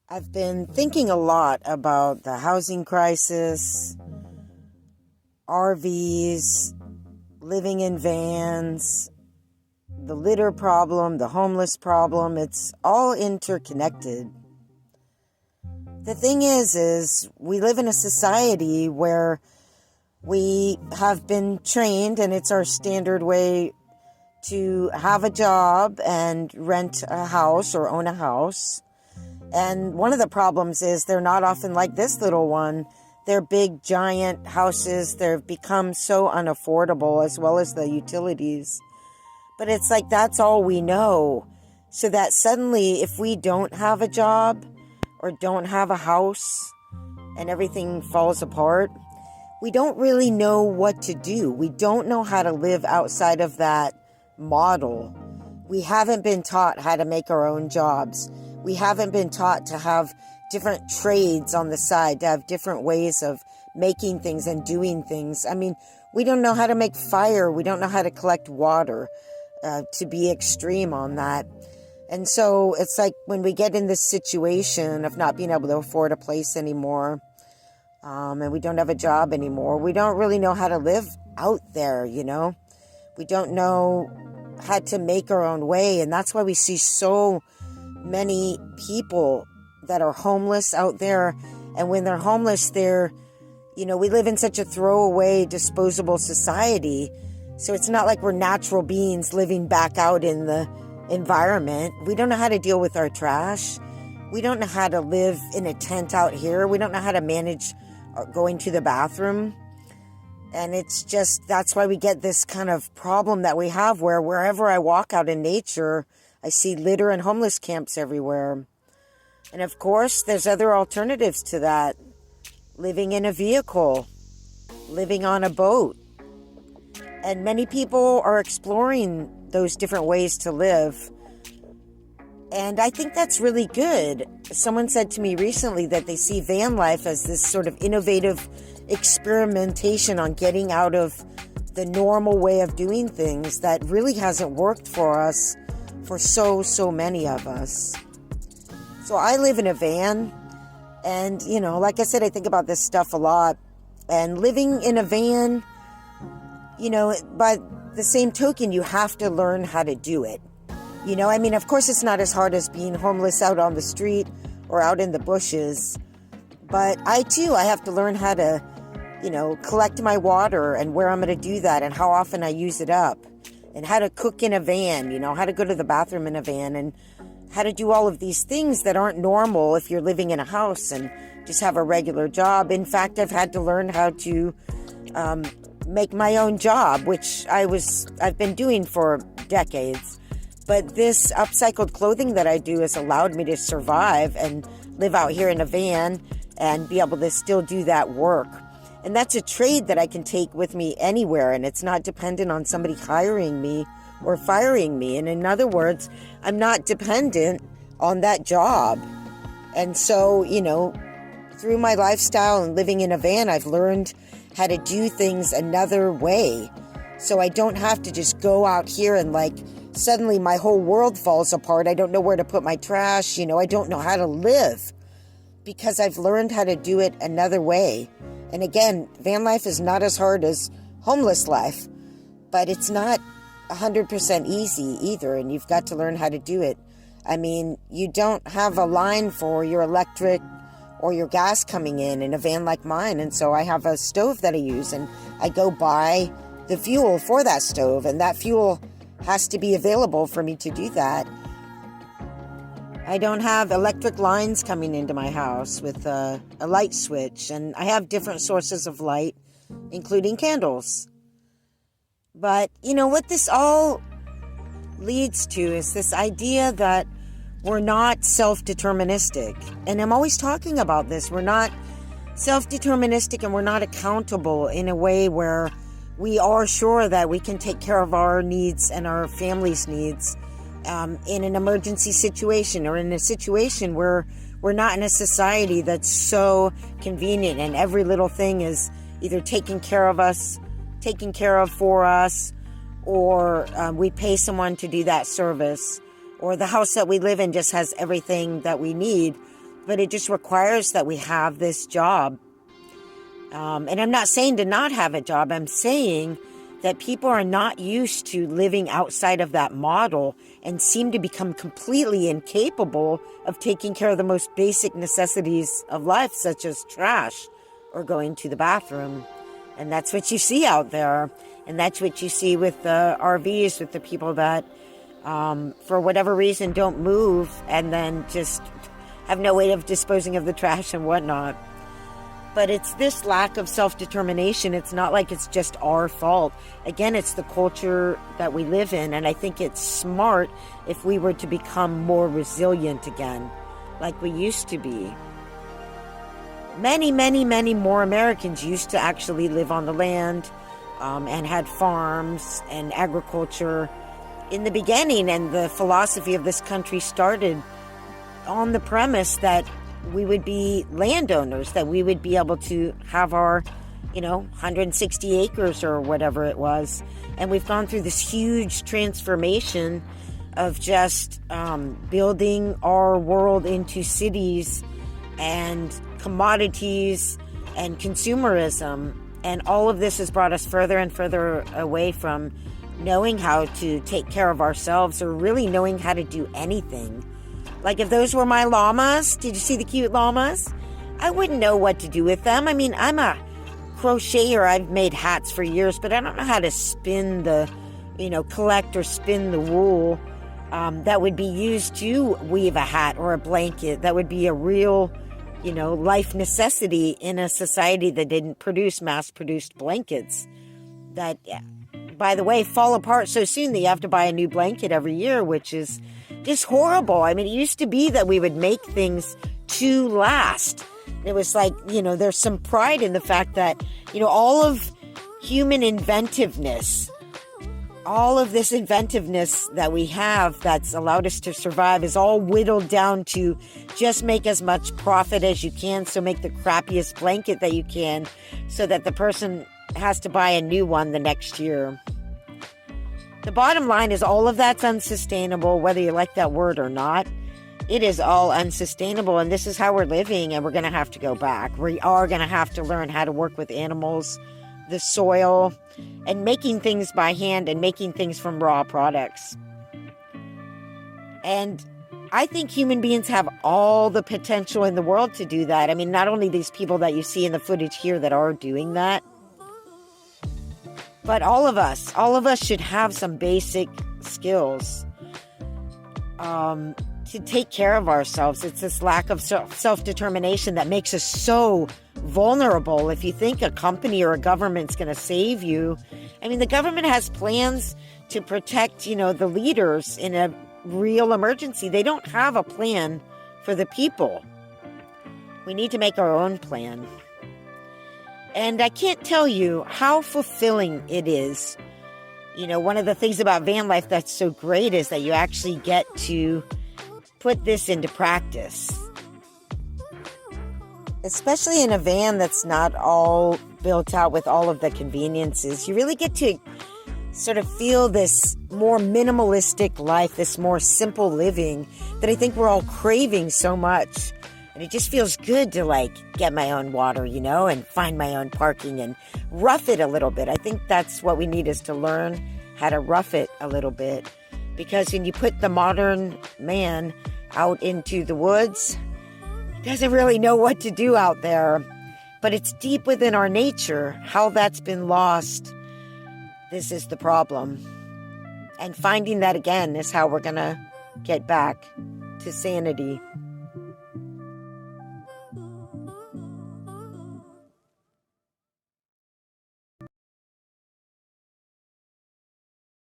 I've been thinking a lot about the housing crisis, RVs, living in vans, the litter problem, the homeless problem. It's all interconnected. The thing is we live in a society where we have been trained, and it's our standard way to have a job and rent a house or own a house. And one of the problems is they're not often like this little one. They're big, giant houses. They've become so unaffordable, as well as the utilities. But it's like that's all we know. So that suddenly, if we don't have a job or don't have a house and everything falls apart, we don't really know what to do. We don't know how to live outside of that model. We haven't been taught how to make our own jobs. We haven't been taught to have different trades on the side, to have different ways of making things and doing things. I mean, we don't know how to make fire. We don't know how to collect water, to be extreme on that. And so it's like when we get in this situation of not being able to afford a place anymore, and we don't have a job anymore, we don't really know how to live out there, you know? We don't know how to make our own way. And that's why we see so many people that are homeless out there. And when they're homeless, we live in such a throwaway, disposable society. So it's not like we're natural beings living back out in the environment. We don't know how to deal with our trash. We don't know how to live in a tent out here. We don't know how to manage going to the bathroom. And it's just, that's why we get this kind of problem that we have where wherever I walk out in nature, I see litter and homeless camps everywhere. And of course, there's other alternatives to that. Living in a vehicle, living on a boat. And many people are exploring those different ways to live. And I think that's really good. Someone said to me recently that they see van life as this sort of innovative experimentation on getting out of the normal way of doing things that really hasn't worked for us, for so many of us. So I live in a van, and, like I said, I think about this stuff a lot. And living in a van, by the same token, you have to learn how to do it. Of course, it's not as hard as being homeless out on the street or out in the bushes. But I have to learn how to, collect my water and where I'm going to do that and how often I use it up. And how to cook in a van, how to go to the bathroom in a van, and how to do all of these things that aren't normal if you're living in a house and just have a regular job. In fact, I've had to learn how to make my own job, which I've been doing for decades. But this upcycled clothing that I do has allowed me to survive and live out here in a van and be able to still do that work. And that's a trade that I can take with me anywhere, and it's not dependent on somebody hiring me or firing me. And in other words, I'm not dependent on that job. And so, through my lifestyle and living in a van, I've learned how to do things another way. So I don't have to just go out here and suddenly my whole world falls apart. I don't know where to put my trash. I don't know how to live because I've learned how to do it another way. And again, van life is not as hard as homeless life, but it's not 100% easy either, and you've got to learn how to do it. You don't have a line for your electric or your gas coming in a van like mine, and so I have a stove that I use, and I go buy the fuel for that stove, and that fuel has to be available for me to do that. I don't have electric lines coming into my house with a light switch, and I have different sources of light, including candles. But, what this all leads to is this idea that we're not self-deterministic. And I'm always talking about this. We're not self-deterministic, and we're not accountable in a way where we are sure that we can take care of our needs and our family's needs in an emergency situation, or in a situation where we're not in a society that's so convenient and every little thing is either taken care of for us, or we pay someone to do that service, or the house that we live in just has everything that we need, but it just requires that we have this job. And I'm not saying to not have a job. I'm saying that people are not used to living outside of that model and seem to become completely incapable of taking care of the most basic necessities of life, such as trash or going to the bathroom. And that's what you see out there. And that's what you see with the RVs, with the people that, for whatever reason, don't move and then just have no way of disposing of the trash and whatnot. But it's this lack of self-determination. It's not like it's just our fault. Again, it's the culture that we live in. And I think it's smart if we were to become more resilient again, like we used to be. Many, many, many more Americans used to actually live on the land and had farms and agriculture in the beginning. And the philosophy of this country started on the premise that we would be landowners, that we would be able to have our, 160 acres or whatever it was. And we've gone through this huge transformation of just building our world into cities and commodities and consumerism. And all of this has brought us further and further away from knowing how to take care of ourselves or really knowing how to do anything. Like if those were my llamas, did you see the cute llamas? I wouldn't know what to do with them. I mean, I'm a crocheter. I've made hats for years, but I don't know how to spin the, collect or spin the wool that would be used to weave a hat or a blanket. That would be a real, life necessity in a society that didn't produce mass-produced blankets that, by the way, fall apart so soon that you have to buy a new blanket every year, which is just horrible. I mean, it used to be that we would make things to last. It was like, there's some pride in the fact that, all of human inventiveness, all of this inventiveness that we have that's allowed us to survive is all whittled down to just make as much profit as you can. So make the crappiest blanket that you can so that the person has to buy a new one the next year. The bottom line is all of that's unsustainable, whether you like that word or not. It is all unsustainable, and this is how we're living, and we're going to have to go back. We are going to have to learn how to work with animals, the soil, and making things by hand and making things from raw products. And I think human beings have all the potential in the world to do that. I mean, not only these people that you see in the footage here that are doing that, but all of us should have some basic skills to take care of ourselves. It's this lack of self-determination that makes us so vulnerable. If you think a company or a government's going to save you, I mean, the government has plans to protect, the leaders in a real emergency. They don't have a plan for the people. We need to make our own plan. And I can't tell you how fulfilling it is. One of the things about van life that's so great is that you actually get to put this into practice. Especially in a van that's not all built out with all of the conveniences. You really get to sort of feel this more minimalistic life, this more simple living that I think we're all craving so much. And it just feels good to get my own water, and find my own parking and rough it a little bit. I think that's what we need, is to learn how to rough it a little bit. Because when you put the modern man out into the woods, he doesn't really know what to do out there. But it's deep within our nature. How that's been lost, this is the problem. And finding that again is how we're going to get back to sanity.